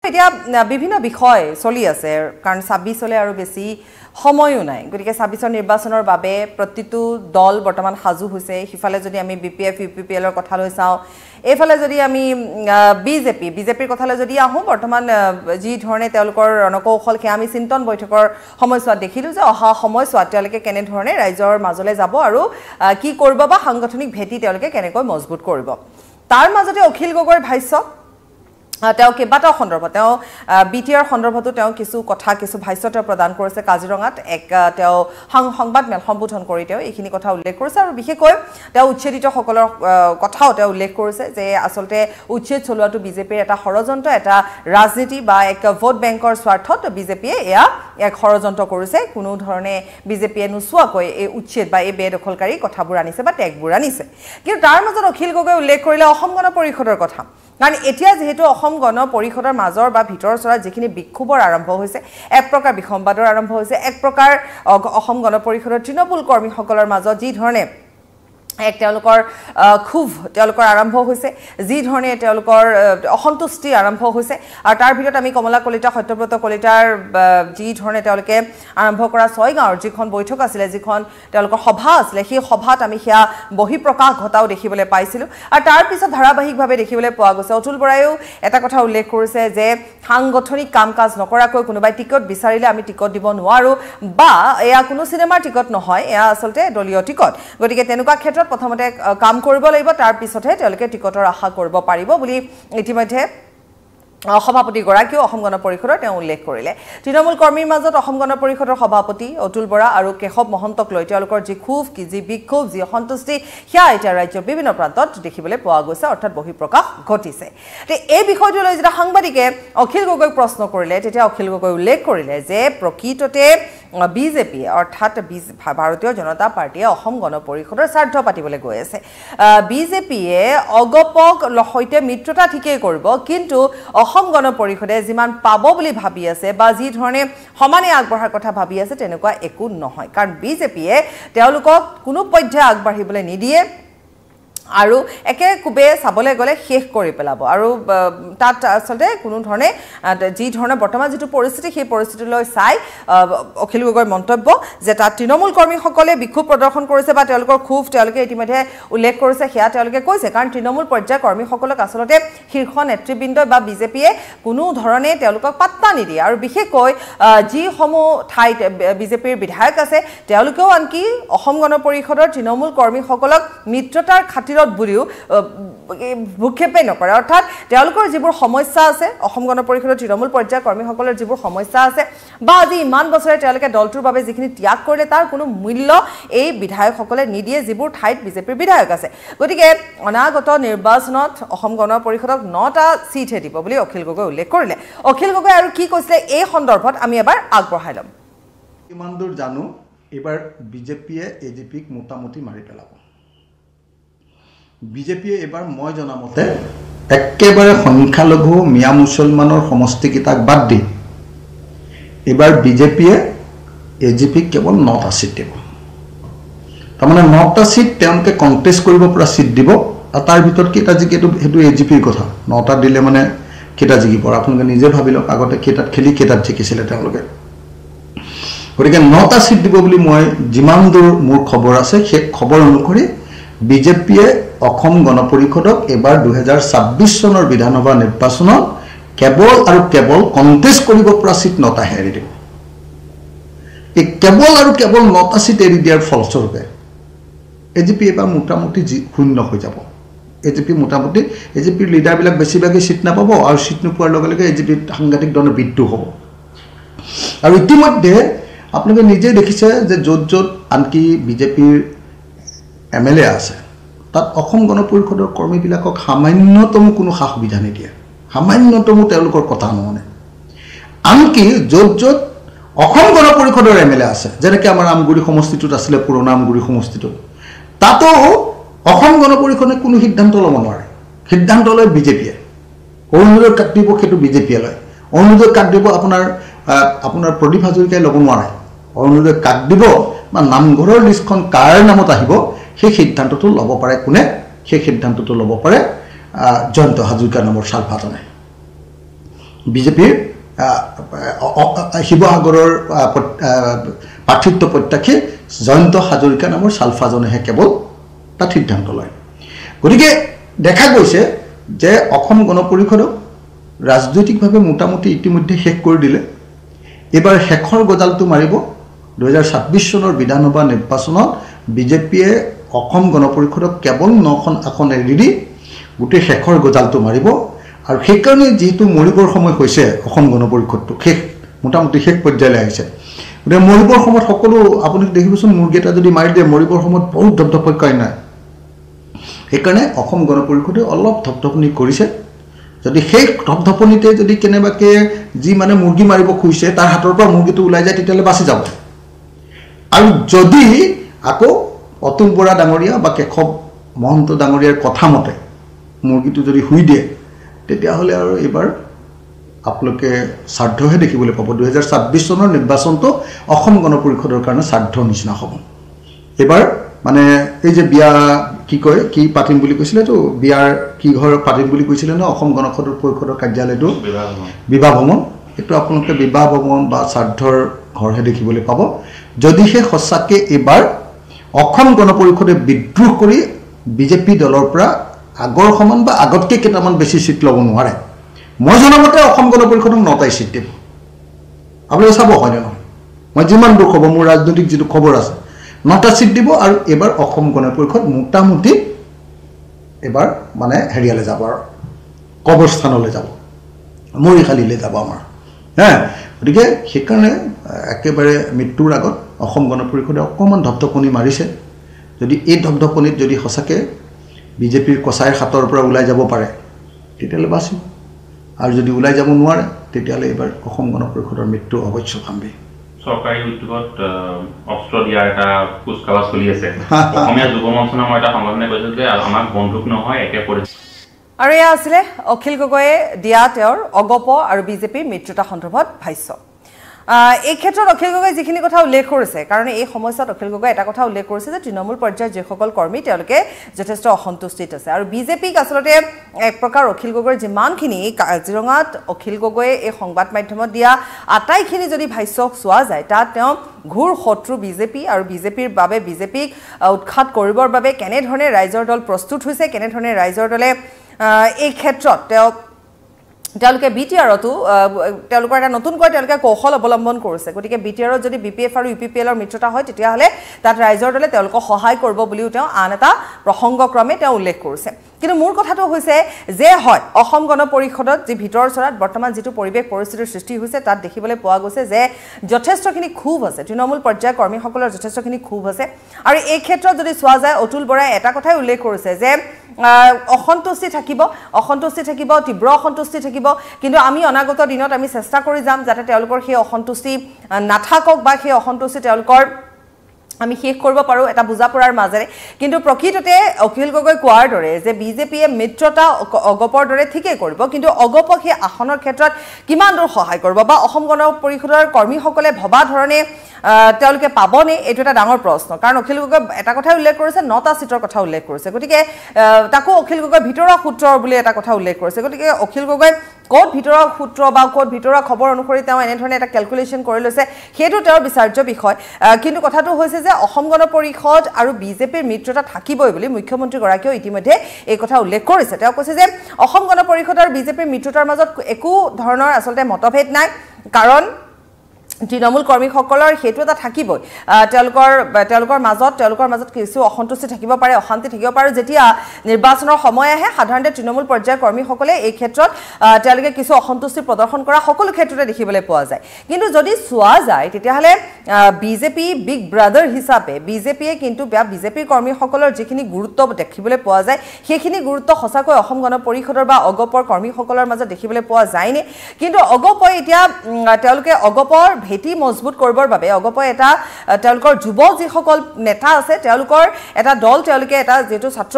এতিয়া বিভিন্ন বিষয় চলি আছে কাৰণ ২৬ আৰু বেছি সময়ও নাই গতিকে ২৬ নিৰ্বাচনৰ বাবে প্ৰতিটো দল বৰ্তমান সাজু হৈছে হিফালে যদি আমি বিপিএফ ইউপিপিএলৰ কথা লৈ চাওঁ এইফালে যদি আমি বিজেপিৰ কথালৈ যদি আহোঁ বৰ্তমান যি ধৰণে তেওঁলোকৰ ৰণকৌশল সেয়া আমি চিন্তন বৈঠকৰ সময়ছোৱাত দেখিলোঁ যে অহা সময়ছোৱাত তেওঁলোকে কেনেধৰণে ৰাইজৰ মাজলৈ যাব আৰু কি কৰিব বা সাংগঠনিক ভেটি তেওঁলোকে কেনেকৈ মজবুত কৰিব তাৰ মাজতে অখিল গগৈৰ ভাষ্য তেওঁ কেইবাটাও সন্দৰ্ভত তেওঁ বিটিআৰ সন্দৰ্ভতো তেওঁ কিছু কথা কিছু ভাষ্য তেওঁ প্ৰদান কৰিছে কাজিৰঙাত তেওঁ সংবাদ মেল সম্বোধন কৰি তেওঁ এইখিনি কথা উল্লেখ কৰিছে আৰু বিশেষকৈ তেওঁ উচ্ছেদিতসকলৰ কথাও তেওঁ উল্লেখ কৰিছে যে আচলতে উচ্ছেদ চলোৱাটো বিজেপিৰ এটা ষড়যন্ত্ৰ এটা ৰাজনীতি বা এক ভোট বেংকৰ স্বাৰ্থত বিজেপিয়ে এয়া এক ষড়যন্ত্ৰ কৰিছে কোনো ধৰণে বিজেপিয়ে নোচোৱাকৈ এই উচ্ছেদ বা এই বেদখলকাৰী কথাবোৰ আনিছে বা টেগবোৰ আনিছে কিন্তু তাৰ মাজত অখিল গগৈ উল্লেখ কৰিলে অসম গণ পৰিষদৰ কথা কাৰণ এতিয়া যেহেতু অসম গণ পৰিষদৰ মাজৰ বা ভিতৰৰ চৰা যিখিনি বিক্ষোভৰ আৰম্ভ হৈছে এক প্ৰকাৰ বিসম্বাদৰ আৰম্ভ হৈছে এক প্ৰকাৰ অসম গণ পৰিষদৰ তৃণমূল কৰ্মীসকলৰ মাজত যি ধৰণে এক তেওঁলোকৰ খুব তেওঁলোকৰ আৰম্ভ হৈছে যি ধৰণে তেওঁলোকৰ অসন্তুষ্টি আৰম্ভ হৈছে আৰু তাৰ ভিতৰত আমি কমলা কলিতা সত্যব্ৰত কলিতাৰ যি ধৰণে তেওঁলোকে আৰম্ভ কৰা ছয়গাঁৱৰ যিখন বৈঠক আছিলে যিখন তেওঁলোকৰ সভা আছিলে সেই সভাত আমি সেয়া বহিঃপ্ৰকাশ ঘটাও দেখিবলৈ পাইছিলোঁ আৰু তাৰ পিছত ধাৰাবাহিকভাৱে দেখিবলৈ পোৱা গৈছে অতুল বৰায়ো এটা কথা উল্লেখ কৰিছে যে সাংগঠনিক কাম কাজ নকৰাকৈ কোনোবাই টিকট বিচাৰিলে আমি টিকট দিব নোৱাৰোঁ বা এয়া কোনো চিনেমাৰ টিকট নহয় এয়া আচলতে দলীয় টিকট গতিকে তেনেকুৱা ক্ষেত্ৰত প্ৰথমতে কাম কৰিব লাগিব তাৰ পিছতহে তেওঁলোকে টিকটৰ আশা কৰিব পাৰিব বুলি ইতিমধ্যে সভাপতি গৰাকীও অসম গণ পৰিষদৰ তেওঁ উল্লেখ কৰিলে তৃণমূল কৰ্মীৰ মাজত অসম গণ পৰিষদৰ সভাপতি অতুল বৰা আৰু কেশৱ মহন্তক লৈ তেওঁলোকৰ যি ক্ষোভ যি বিক্ষোভ যি অসন্তুষ্টি সেয়া এতিয়া ৰাজ্যৰ বিভিন্ন প্ৰান্তত দেখিবলৈ পোৱা গৈছে অৰ্থাৎ বহিঃপ্ৰকাশ ঘটিছে এই বিষয়টো লৈ যেতিয়া সাংবাদিকে অখিল গগৈক প্ৰশ্ন কৰিলে তেতিয়া অখিল গগৈ উল্লেখ কৰিলে যে প্ৰকৃততে বিজেপিয়ে অৰ্থাৎ ভাৰতীয় জনতা পাৰ্টিয়ে অসম গণ পৰিষদৰ স্বাৰ্থ পাতিবলৈ গৈ আছে বিজেপিয়ে অগপক সৈতে মিত্ৰতা ঠিকেই কৰিব কিন্তু অসম গণ পৰিষদে যিমান পাব বুলি ভাবি আছে বা যি ধৰণে সমানে আগবঢ়াৰ কথা ভাবি আছে তেনেকুৱা একো নহয় কাৰণ বিজেপিয়ে তেওঁলোকক কোনো পৰ্যায়ে আগবাঢ়িবলৈ নিদিয়ে আৰু একে কুবে চাবলৈ গ'লে শেষ কৰি পেলাব আৰু তাত আচলতে কোনো ধৰণে যি ধৰণে বৰ্তমান যিটো পৰিস্থিতি সেই পৰিস্থিতিলৈ চাই অখিল গগৈৰ মন্তব্য যে তাত তৃণমূল কৰ্মীসকলে বিক্ষোভ প্ৰদৰ্শন কৰিছে বা তেওঁলোকৰ ক্ষোভ তেওঁলোকে ইতিমধ্যে উল্লেখ কৰিছে সেয়া তেওঁলোকে কৈছে কাৰণ তৃণমূল পৰ্যায়ৰ কৰ্মীসকলক আচলতে শীৰ্ষ নেতৃবৃন্দ বা বিজেপিয়ে কোনো ধৰণে তেওঁলোকক পাত্তা নিদিয়ে আৰু বিশেষকৈ যিসমূহ ঠাইত বিজেপিৰ বিধায়ক আছে তেওঁলোকেও আনকি অসম গণ পৰিষদৰ তৃণমূল কৰ্মীসকলক মিত্ৰতাৰ খাতিৰত বুলিও ভূক্ষেপে নকৰে অৰ্থাৎ তেওঁলোকৰ যিবোৰ সমস্যা আছে অসম গণ পৰিষদৰ তৃণমূল পৰ্যায়ৰ কৰ্মীসকলৰ যিবোৰ সমস্যা আছে বা আজি ইমান বছৰে তেওঁলোকে দলটোৰ বাবে যিখিনি ত্যাগ কৰিলে তাৰ কোনো মূল্য এই বিধায়কসকলে নিদিয়ে যিবোৰ ঠাইত বিজেপিৰ বিধায়ক আছে গতিকে অনাগত নিৰ্বাচনত অসম গণ পৰিষদক 9টা সিটহে দিব বুলি অখিল গগৈ উল্লেখ কৰিলে অখিল গগৈ আৰু কি কৈছিলে এই সন্দৰ্ভত আমি এবাৰ আগবঢ়াই ল'ম কিমান দূৰ জানো এবাৰ বিজেপিয়ে এজিপিক মোটামুটি মাৰি পেলাব বিজেপিয়ে এবাৰ মই জনামতে একেবাৰে সংখ্যালঘু মিয়া মুছলমানৰ সমষ্টিকেইটাক বাদ দি এবাৰ বিজেপিয়ে এজিপিক কেৱল 9টা সিট দিব তাৰমানে 9টা সিট তেওঁলোকে কণ্টেষ্ট কৰিব পৰা সিট দিব আৰু তাৰ ভিতৰত কেইটা জিকিটো সেইটো এজিপিৰ কথা 9টা দিলে মানে কেইটা জিকিব আপোনালোকে নিজে ভাবি লওক আগতে কেইটাত খেলি কেইটাত জিকিছিলে তেওঁলোকে গতিকে 9টা সিট দিব বুলি মই যিমান দূৰ মোৰ খবৰ আছে সেই খবৰ অনুসৰি বিজেপিয়ে অসম গণ পৰিষদক এবাৰ 2026 চনৰ বিধানসভা নিৰ্বাচনত কেৱল আৰু কেৱল কণ্টেষ্ট কৰিব পৰা সিট 9টা হেৰি দিব এই কেৱল আৰু কেৱল 9টা সিট এৰি দিয়াৰ ফলস্বৰূপে এজিপি এবাৰ মোটামুটি শূন্য হৈ যাব এজিপিৰ লিডাৰবিলাক বেছিভাগে সিট নাপাব আৰু সিট নোপোৱাৰ লগে লগে এজিপিত সাংঘাতিক ধৰণৰ বিদ্ৰোহ হ'ব আৰু ইতিমধ্যে আপোনালোকে নিজে দেখিছে যে য'ত আনকি বিজেপিৰ এমএলএ আছে তাত অসম গণ পৰিষদৰ কৰ্মীবিলাকক সামান্যতম কোনো সা সুবিধা নিদিয়ে সামান্যতম তেওঁলোকৰ কথা নুশুনে আনকি য'ত অসম গণ পৰিষদৰ এমএলএ আছে যেনেকৈ আমাৰ আমগুৰি সমষ্টিটোত আছিলে পুৰণা আমগুৰি সমষ্টিটোত তাতো অসম গণ পৰিষদে কোনো সিদ্ধান্ত ল'ব নোৱাৰে সিদ্ধান্ত লয় বিজেপিয়ে অৰুণোদয় কাট দিব সেইটো বিজেপিয়ে লয় অৰুণোদয় কাট দিব আপোনাৰ প্ৰদীপ হাজৰিকাই ল'ব নোৱাৰে অৰুণোদয় কাট দিব বা নামঘৰৰ লিষ্টখন কাৰ নামত আহিব সেই সিদ্ধান্তটো ল'ব পাৰে কোনে সেই সিদ্ধান্তটো ল'ব পাৰে জয়ন্ত হাজৰিকা নামৰ চালফাজনে বিজেপিৰ শিৱসাগৰৰ প্ৰাৰ্থিত্ব প্ৰত্যাশী জয়ন্ত হাজৰিকা নামৰ চালফাজনেহে কেৱল তাত সিদ্ধান্ত লয় গতিকে দেখা গৈছে যে অসম গণ পৰিষদক ৰাজনৈতিকভাৱে মোটামুটি ইতিমধ্যে শেষ কৰি দিলে এবাৰ শেষৰ গজালটো মাৰিব 2026 চনৰ বিধানসভা নিৰ্বাচনত বিজেপিয়ে অসম গণ পৰিষদক কেৱল 9খন আসন এৰি দি গোটেই শেষৰ গজালটো মাৰিব আৰু সেইকাৰণে যেহেতু মৰিবৰ সময় হৈছে অসম গণ পৰিষদটো শেষ মোটামুটি শেষ পৰ্যায়লৈ আহিছে গতিকে মৰিবৰ সময়ত সকলো আপুনি দেখিবচোন মুৰ্গীটা যদি মাৰি দিয়ে মৰিবৰ সময়ত বহুত ধপধপকৈ নাই সেইকাৰণে অসম গণ পৰিষদে অলপ ধপধপনি কৰিছে যদি সেই ধপধপনিতে যদি কেনেবাকে যি মানে মুৰ্গী মাৰিব খুজিছে তাৰ হাতৰ পৰা মুৰ্গীটো ওলাই যায় তেতিয়ালে বাছি যাব আৰু যদি আকৌ অতুল বৰা ডাঙৰীয়া বা কেশৱ মহন্ত ডাঙৰীয়াৰ কথা মতে মুৰ্গীটো যদি হুই দিয়ে তেতিয়াহ'লে আৰু এবাৰ আপোনালোকে স্বাৰ্থহে দেখিবলৈ পাব 2026 চনৰ নিৰ্বাচনটো অসম গণ পৰিষদৰ কাৰণে স্বাৰ্থ নিচিনা হ'ব এবাৰ মানে এই যে বিয়া কি কয় কি পাতিম বুলি কৈছিলে তো বিয়াৰ কি ঘৰ পাতিম বুলি কৈছিলে ন অসম গণ পৰিষদৰ কাৰ্যালয়টো বিবাহ ভৱন এইটো আপোনালোকে বিবাহ ভৱন বা স্বাৰ্থৰ ঘৰহে দেখিবলৈ পাব যদিহে সঁচাকৈ এবাৰ অসম গণ পৰিষদে বিদ্ৰোহ কৰি বিজেপি দলৰ পৰা আগৰ সমান বা আগতকৈ কেইটামান বেছি চিট ল'ব নোৱাৰে মই জনামতে অসম গণ পৰিষদক 9টাই চিট দিব আপুনি চাব হয়নে নহয় মই যিমান দূৰ খবৰ মোৰ ৰাজনৈতিক যিটো খবৰ আছে 9টা চিট দিব আৰু এবাৰ অসম গণ পৰিষদ মোটামুটি এবাৰ মানে হেৰিয়ালৈ যাব আৰু কবৰস্থানলৈ যাব মৰিশালীলৈ যাব আমাৰ গতিকে সেইকাৰণে একেবাৰে মৃত্যুৰ আগত অসম গণ পৰিষদে অকণমান ধপধপনি মাৰিছে যদি এই ধপধপনিত যদি সঁচাকৈ বিজেপিৰ কচাইৰ হাতৰ পৰা ওলাই যাব পাৰে তেতিয়াহ'লে বাচিব আৰু যদি ওলাই যাব নোৱাৰে তেতিয়াহ'লে এবাৰ অসম গণ পৰিষদৰ মৃত্যু অৱশ্যম্ভাৱী সৰকাৰি উদ্যোগত অস্ত্ৰ দিয়াৰ একটা কুচকাওয়া চলি আছে অসমীয়া যুৱ মঞ্চ নামৰ এটা সংগঠনে কৈছে যে আমাক বন্দুক নহয় একে পৰিস্থিতি আৰু এয়া আছিলে অখিল গগৈয়ে দিয়া তেওঁৰ অগপ আৰু বিজেপিৰ মিত্ৰতা সন্দৰ্ভত ভাষ্য এই ক্ষেত্ৰত অখিল গগৈ যিখিনি কথা উল্লেখ কৰিছে কাৰণ এই সমস্যাত অখিল গগৈ এটা কথা উল্লেখ কৰিছে যে তৃণমূল পৰ্যায়ৰ যিসকল কৰ্মী তেওঁলোকে যথেষ্ট অসন্তুষ্টিত আছে আৰু বিজেপিক আচলতে এক প্ৰকাৰ অখিল গগৈৰ যিমানখিনি কাজিৰঙাত অখিল গগৈয়ে এই সংবাদ মাধ্যমত দিয়া আটাইখিনি যদি ভাষ্য চোৱা যায় তাত তেওঁ ঘূৰ শত্ৰু বিজেপি আৰু বিজেপিৰ বাবে বিজেপিক উৎখাত কৰিবৰ বাবে কেনেধৰণে ৰাইজৰ দল প্ৰস্তুত হৈছে কেনেধৰণে ৰাইজৰ দলে এই ক্ষেত্ৰত তেওঁলোকে বিটিআৰতো তেওঁলোকৰ এটা নতুনকৈ তেওঁলোকে কৌশল অৱলম্বন কৰিছে গতিকে বিটিআৰত যদি বিপিএফ আৰু ইউপিপিএলৰ মিত্ৰতা হয় তেতিয়াহ'লে তাত ৰাইজৰ দলে তেওঁলোকক সহায় কৰিব বুলিও তেওঁ আন এটা প্ৰসংগক্ৰমে তেওঁ উল্লেখ কৰিছে কিন্তু মোৰ কথাটো হৈছে যে হয় অসম গণ পৰিষদত যি ভিতৰ চৰাত বৰ্তমান যিটো পৰিৱেশ পৰিস্থিতিৰ সৃষ্টি হৈছে তাত দেখিবলৈ পোৱা গৈছে যে যথেষ্টখিনি ক্ষোভ আছে তৃণমূল পৰ্যায়ৰ কৰ্মীসকলৰ যথেষ্টখিনি ক্ষোভ আছে আৰু এই ক্ষেত্ৰত যদি চোৱা যায় অতুল বৰাই এটা কথাই উল্লেখ কৰিছে যে অসন্তুষ্টি থাকিব তীব্ৰ অসন্তুষ্টি থাকিব কিন্তু আমি অনাগত দিনত আমি চেষ্টা কৰি যাম যাতে তেওঁলোকৰ সেই অসন্তুষ্টি নাথাকক বা সেই অসন্তুষ্টি তেওঁলোকৰ আমি শেষ কৰিব পাৰো এটা বুজাপৰাৰ মাজেৰে কিন্তু প্ৰকৃততে অখিল গগৈ কোৱাৰ দৰে যে বিজেপিয়ে মিত্ৰতা অগপৰ দৰে ঠিকই কৰিব কিন্তু অগপক সেই আসনৰ ক্ষেত্ৰত কিমান দূৰ সহায় কৰিব বা অসম গণ পৰিষদৰ কৰ্মীসকলে ভবা ধৰণে তেওঁলোকে পাবনে এইটো এটা ডাঙৰ প্ৰশ্ন কাৰণ অখিল গগৈ এটা কথাই উল্লেখ কৰিছে 9টা চিটৰ কথা উল্লেখ কৰিছে গতিকে তাকো অখিল গগৈ ভিতৰুৱা সূত্ৰ বুলি এটা কথা উল্লেখ কৰিছে গতিকে অখিল গগৈ ক'ত ভিতৰুৱা সূত্ৰ বা ক'ত ভিতৰুৱা খবৰ অনুসৰি তেওঁ এনেধৰণে এটা কেলকুলেশ্যন কৰি লৈছে সেইটো তেওঁৰ বিচাৰ্য বিষয় কিন্তু কথাটো হৈছে যে অসম গণ পৰিষদ আৰু বিজেপিৰ মিত্ৰতা থাকিবই বুলি মুখ্যমন্ত্ৰীগৰাকীয়েও ইতিমধ্যে এই কথা উল্লেখ কৰিছে তেওঁ কৈছে যে অসম গণ পৰিষদ আৰু বিজেপিৰ মিত্ৰতাৰ মাজত একো ধৰণৰ আচলতে মতভেদ নাই কাৰণ তৃণমূল কৰ্মীসকলৰ সেইটো এটা থাকিবই তেওঁলোকৰ মাজত কিছু অসন্তুষ্টি থাকিব পাৰে অশান্তি থাকিব পাৰে যেতিয়া নিৰ্বাচনৰ সময় আহে সাধাৰণতে তৃণমূল পৰ্যায়ৰ কৰ্মীসকলে এই ক্ষেত্ৰত তেওঁলোকে কিছু অসন্তুষ্টি প্ৰদৰ্শন কৰা সকলো ক্ষেত্ৰতে দেখিবলৈ পোৱা যায় কিন্তু যদি চোৱা যায় তেতিয়াহ'লে বিজেপি বিগ ব্ৰাদাৰ হিচাপে বিজেপিয়ে কিন্তু বিজেপিৰ কৰ্মীসকলৰ যিখিনি গুৰুত্ব দেখিবলৈ পোৱা যায় সেইখিনি গুৰুত্ব সঁচাকৈ অসম গণ পৰিষদৰ বা অগপৰ কৰ্মীসকলৰ মাজত দেখিবলৈ পোৱা যায়নে কিন্তু অগপই এতিয়া তেওঁলোকে অগপৰ ভেটি মজবুত কৰিবৰ বাবে অগপই এটা তেওঁলোকৰ যুৱ যিসকল নেতা আছে তেওঁলোকৰ এটা দল তেওঁলোকে এটা যেটো ছাত্ৰ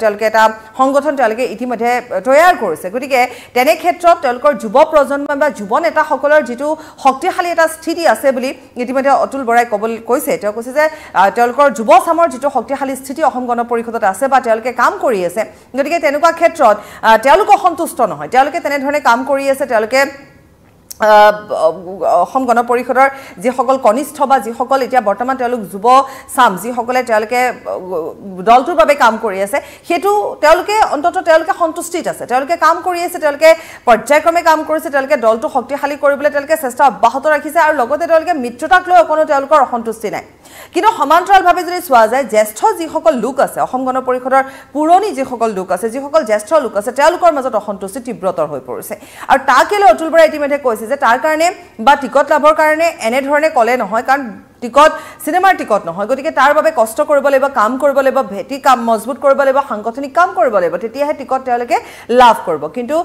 তেওঁলোকে এটা সংগঠন তেওঁলোকে ইতিমধ্যে তৈয়াৰ কৰিছে গতিকে তেনে ক্ষেত্ৰত তেওঁলোকৰ যুৱ প্ৰজন্ম বা যুৱ নেতাসকলৰ যিটো শক্তিশালী এটা স্থিতি আছে বুলি ইতিমধ্যে অতুল বৰাই কৈছে তেওঁ কৈছে যে তেওঁলোকৰ যুৱ চামৰ যিটো শক্তিশালী স্থিতি অসম গণ পৰিষদত আছে বা তেওঁলোকে কাম কৰি আছে গতিকে তেনেকুৱা ক্ষেত্ৰত তেওঁলোক অসন্তুষ্ট নহয় তেওঁলোকে তেনেধৰণে কাম কৰি আছে তেওঁলোকে অসম গণ পৰিষদৰ যিসকল কনিষ্ঠ বা যিসকল এতিয়া বৰ্তমান তেওঁলোক যুৱ চাম যিসকলে তেওঁলোকে দলটোৰ বাবে কাম কৰি আছে সেইটো তেওঁলোকে অন্ততঃ তেওঁলোকে সন্তুষ্টিত আছে তেওঁলোকে কাম কৰি আছে তেওঁলোকে পৰ্যায়ক্ৰমে কাম কৰিছে তেওঁলোকে দলটো শক্তিশালী কৰিবলৈ তেওঁলোকে চেষ্টা অব্যাহত ৰাখিছে আৰু লগতে তেওঁলোকে মিত্ৰতাক লৈ কোনো তেওঁলোকৰ অসন্তুষ্টি নাই কিন্তু সমান্তৰালভাৱে যদি চোৱা যায় জ্যেষ্ঠ যিসকল লোক আছে অসম গণ পৰিষদৰ পুৰণি যিসকল লোক আছে যিসকল জ্যেষ্ঠ লোক আছে তেওঁলোকৰ মাজত অসন্তুষ্টি তীব্ৰতৰ হৈ পৰিছে আৰু তাকে লৈ অতুল বৰাই ইতিমধ্যে কৈছে যে তাৰ কাৰণে বা টিকট লাভৰ কাৰণে এনে ধৰণে কলে নহয় কাৰণ টিকট সিনেমাৰ টিকট নহয় গতিকে তাৰ বাবে কষ্ট কৰিব লাগিব কাম কৰিব লাগিব ভেটি কাম মজবুত কৰিব লাগিব সাংগঠনিক কাম কৰিব লাগিব তেতিয়াহে টিকট তেওঁলোকে লাভ কৰিব কিন্তু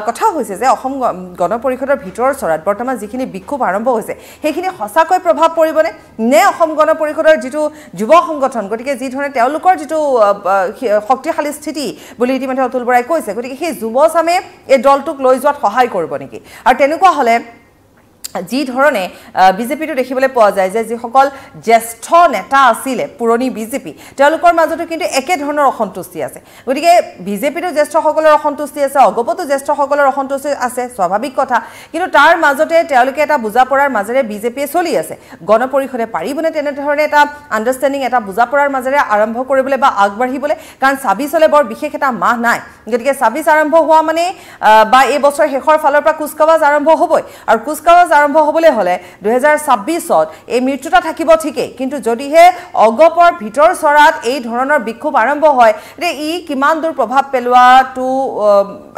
কথা হৈছে যে অসম গণ পৰিষদৰ ভিতৰৰ চৰাত বৰ্তমান যিখিনি বিক্ষোভ আৰম্ভ হৈছে সেইখিনি সঁচাকৈ প্ৰভাৱ পৰিবনে নে অসম গণ পৰিষদৰ যিটো যুৱ সংগঠন গতিকে যি ধৰণে তেওঁলোকৰ যিটো শক্তিশালী স্থিতি বুলি ইতিমধ্যে অতুল বৰাই কৈছে গতিকে সেই যুৱ চামে এই দলটোক লৈ যোৱাত সহায় কৰিব নেকি আৰু তেনেকুৱা হলে যি ধৰণে বিজেপিটো দেখিবলৈ পোৱা যায় যে যিসকল জ্যেষ্ঠ নেতা আছিল পুৰণি বিজেপি তেওঁলোকৰ মাজতো কিন্তু একে ধৰণৰ অসন্তুষ্টি আছে গতিকে বিজেপিটো জ্যেষ্ঠসকলৰ অসন্তুষ্টি আছে অগপতো জ্যেষ্ঠসকলৰ অসন্তুষ্টি আছে স্বাভাৱিক কথা কিন্তু তাৰ মাজতে তেওঁলোকে এটা বুজাপৰাৰ মাজেৰে বিজেপিয়ে চলি আছে গণ পৰিষদে পাৰিবনে তেনেধৰণে এটা আণ্ডাৰষ্টেণ্ডিং এটা বুজাপৰাৰ মাজেৰে আৰম্ভ কৰিবলৈ বা আগবাঢ়িবলৈ কাৰণ ২৬ বৰ বিশেষ এটা মাহ নাই গতিকে ২৬ আৰম্ভ হোৱা মানে বা এই বছৰ শেষৰ ফালৰ পৰা কুচকাৱাজ আৰম্ভ হ'বই আৰু কুচকাৱাজ আৰম্ভ হ'বলৈ হলে ২০২৬ত এই মিত্ৰতা থাকিব ঠিকেই কিন্তু যদিহে অগপৰ ভিতৰ চৰাত এই ধৰণৰ বিক্ষোভ আৰম্ভ হয় তে ই কিমান দূৰ প্ৰভাৱ পেলোৱাটো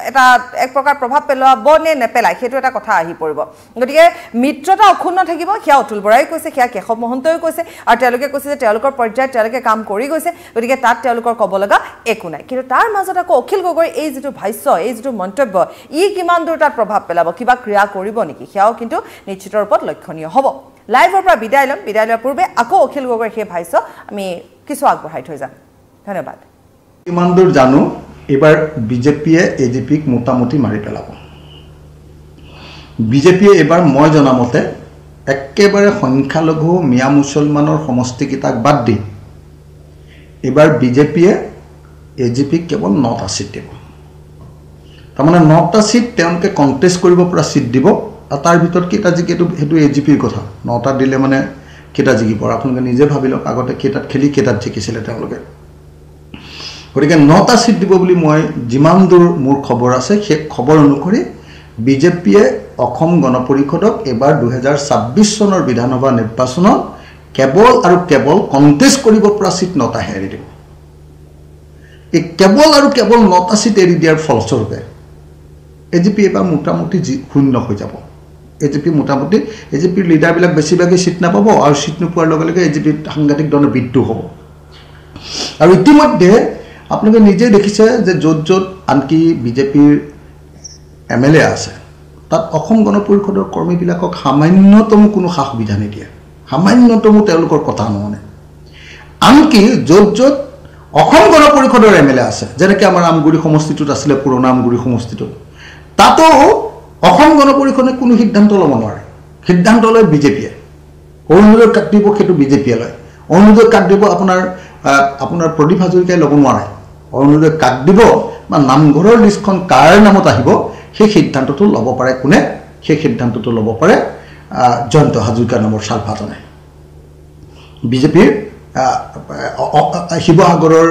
এটা এক প্ৰকাৰ প্ৰভাৱ পেলোৱাব নে নেপেলায় সেইটো এটা কথা আহি পৰিব গতিকে মিত্ৰতা অক্ষুণ্ণ থাকিব সেয়া অতুল বৰাই কৈছে সেয়া কেশৱ মহন্তই কৈছে আৰু তেওঁলোকে কৈছে যে তেওঁলোকৰ পৰ্যায়ত তেওঁলোকে কাম কৰি গৈছে গতিকে তাত তেওঁলোকৰ ক'ব লগা একো নাই কিন্তু তাৰ মাজত আকৌ অখিল গগৈ এই যিটো ভাষ্য এই যিটো মন্তব্য ই কিমান দূৰ তাত প্ৰভাৱ পেলাব কিবা ক্ৰিয়া কৰিব নেকি সেয়াও কিন্তু নিশ্চিত ৰূপত লক্ষণীয় হ'ব লাইভৰ পৰা বিদায় ল'ম বিদায় লোৱাৰ পূৰ্বে আকৌ অখিল গগৈৰ সেই ভাষ্য আমি কিছু আগবঢ়াই থৈ যাম ধন্যবাদ কিমান দূৰ জানো এবাৰ বিজেপিয়ে এজিপিক মোটামুটি মাৰি পেলাব বিজেপিয়ে এবাৰ মই জনামতে একেবাৰে সংখ্যালঘু মিয়া মুছলমানৰ সমষ্টিকেইটাক বাদ দি এবাৰ বিজেপিয়ে এজিপিক কেৱল 9টা সিট দিব তাৰমানে 9টা সিট তেওঁলোকে কণ্টেষ্ট কৰিব পৰা সিট দিব আৰু তাৰ ভিতৰত কেইটা জিকেটো সেইটো এজিপিৰ কথা 9টা দিলে মানে কেইটা জিকিব আপোনালোকে নিজে ভাবি লওক আগতে কেইটাত খেলি কেইটাত জিকিছিলে তেওঁলোকে গতিকে 9টা সিট দিব বুলি মই যিমান দূৰ মোৰ খবৰ আছে সেই খবৰ অনুসৰি বিজেপিয়ে অসম গণ পৰিষদক এবাৰ ২০২৬ চনৰ বিধানসভা নিৰ্বাচনত কেৱল আৰু কেৱল কণ্টেষ্ট কৰিব পৰা সিট 9টা এৰি দিব এই কেৱল আৰু কেৱল 9টা সিট এৰি দিয়াৰ ফলস্বৰূপে এজিপি এবাৰ মোটামুটি শূন্য হৈ যাব এজিপি মোটামুটি এজিপিৰ লিডাৰবিলাক বেছিভাগে সিট নাপাব আৰু সিট নোপোৱাৰ লগে লগে এজিপিত সাংঘাতিক ধৰণৰ বিদ্ৰোহ হ'ব আৰু ইতিমধ্যে আপোনালোকে নিজে দেখিছে যে য'ত য'ত আনকি বিজেপিৰ এমএলএ আছে তাত অসম গণ পৰিষদৰ কৰ্মীবিলাকক সামান্যতম কোনো সা সুবিধা নিদিয়ে সামান্যতম তেওঁলোকৰ কথা নুশুনে আনকি য'ত য'ত অসম গণ পৰিষদৰ এমএলএ আছে যেনেকৈ আমাৰ আমগুৰি সমষ্টিটোত আছিলে পুৰণা আমগুৰি সমষ্টিটোত তাতো অসম গণ পৰিষদে কোনো সিদ্ধান্ত ল'ব নোৱাৰে সিদ্ধান্ত লয় বিজেপিয়ে অৰুণোদয় কাট দিব সেইটো বিজেপিয়ে লয় অৰুণোদয় কাট দিব আপোনাৰ প্ৰদীপ হাজৰিকাই ল'ব নোৱাৰে অৰুণোদয় কাট দিব বা নামঘৰৰ লিষ্টখন কাৰ নামত আহিব সেই সিদ্ধান্তটো ল'ব পাৰে কোনে সেই সিদ্ধান্তটো ল'ব পাৰে জয়ন্ত হাজৰিকা নামৰ চালফাজনে বিজেপিৰ শিৱসাগৰৰ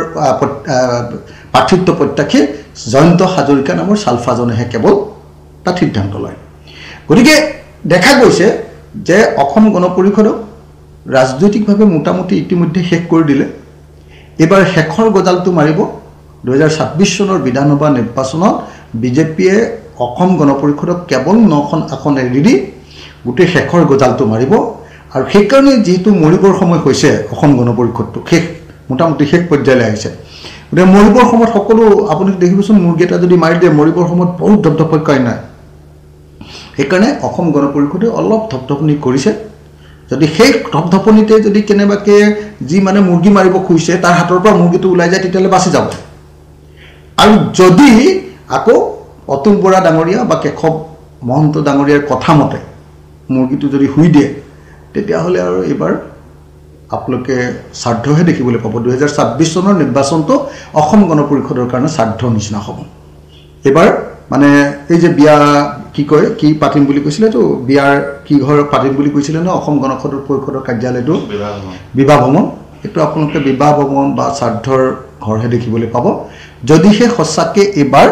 প্ৰাৰ্থিত্ব প্ৰত্যাশী জয়ন্ত হাজৰিকা নামৰ চালফাজনেহে কেৱল তাত সিদ্ধান্ত লয় গতিকে দেখা গৈছে যে অসম গণ পৰিষদক ৰাজনৈতিকভাৱে মোটামুটি ইতিমধ্যে শেষ কৰি দিলে এবাৰ শেষৰ গজালটো মাৰিব ২০২৬ চনৰ বিধানসভা নিৰ্বাচনত বিজেপিয়ে অসম গণ পৰিষদক কেৱল 9খন আসন এৰি দি গোটেই শেষৰ গজালটো মাৰিব আৰু সেইকাৰণে যেহেতু মৰিবৰ সময় হৈছে অসম গণ পৰিষদটো শেষ মোটামুটি শেষ পৰ্যায়লৈ আহিছে গতিকে মৰিবৰ সময়ত সকলো আপুনি দেখিবচোন মুৰ্গী এটা যদি মাৰি দিয়ে মৰিবৰ সময়ত বহুত ধপধপকৈ নাই সেইকাৰণে অসম গণ পৰিষদে অলপ ধপধপনি কৰিছে যদি সেই ধপধপনিতে যদি কেনেবাকে যি মানে মুৰ্গী মাৰিব খুজিছে তাৰ হাতৰ পৰা মুৰ্গীটো ওলাই যায় তেতিয়াহ'লে বাচি যাব আৰু যদি আকৌ অতুল বৰা ডাঙৰীয়া বা কেশৱ মহন্ত ডাঙৰীয়াৰ কথা মতে মুৰ্গীটো যদি শুই দিয়ে তেতিয়াহ'লে আৰু এবাৰ আপোনালোকে শ্ৰাদ্ধহে দেখিবলৈ পাব ২০২৬ চনৰ নিৰ্বাচনটো অসম গণ পৰিষদৰ কাৰণে শ্ৰাদ্ধ নিচিনা হ'ব এবাৰ মানে এই যে বিয়া কি কয় কি পাতিম বুলি কৈছিলে তো বিয়াৰ কি ঘৰ পাতিম বুলি কৈছিলে ন অসম গণ পৰিষদৰ কাৰ্যালয়টো বিবাহ ভৱন এইটো আপোনালোকে বিবাহ ভৱন বা শ্ৰাদ্ধৰ ঘৰহে দেখিবলৈ পাব যদিহে সঁচাকৈ এবাৰ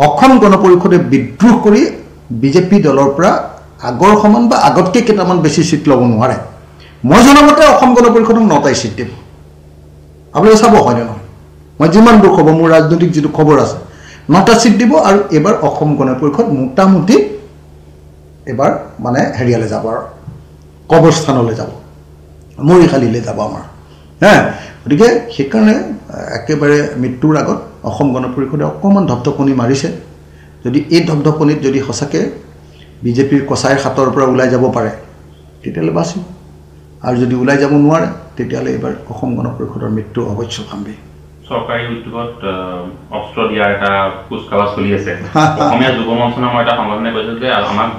অসম গণ পৰিষদে বিদ্ৰোহ কৰি বিজেপি দলৰ পৰা আগৰ সমান বা আগতকৈ কেইটামান বেছি চিট ল'ব নোৱাৰে মই জনামতে অসম গণ পৰিষদক 9টা চিট দিব আপোনালোকে চাব হয়নে নহয় মই যিমান দূৰ খবৰ মোৰ ৰাজনৈতিক যিটো খবৰ আছে 9টা চিট দিব আৰু এবাৰ অসম গণ পৰিষদ মোটামুটি এবাৰ মানে হেৰিয়ালৈ যাব আৰু কবৰস্থানলৈ যাব মৰিখালীলৈ যাব আমাৰ গতিকে সেইকাৰণে একেবাৰে মৃত্যুৰ আগত অসম গণ পৰিষদে অকণমান ধপধপনি মাৰিছে যদি এই ধপধপনিত যদি সঁচাকৈ বিজেপিৰ কচাইৰ হাতৰ পৰা ওলাই যাব পাৰে তেতিয়াহ'লে বাচিব আৰু যদি ওলাই যাব নোৱাৰে তেতিয়াহ'লে এইবাৰ অসম গণ পৰিষদৰ মৃত্যু অৱশ্যম্ভাৱী চৰকাৰী উদ্যোগত অস্ত্ৰ দিয়াৰ এটা কুচকাৱাজ চলি আছে অসমীয়া যুৱ মঞ্চ নামৰ এটা সংগঠনে কৈছে যে আমাক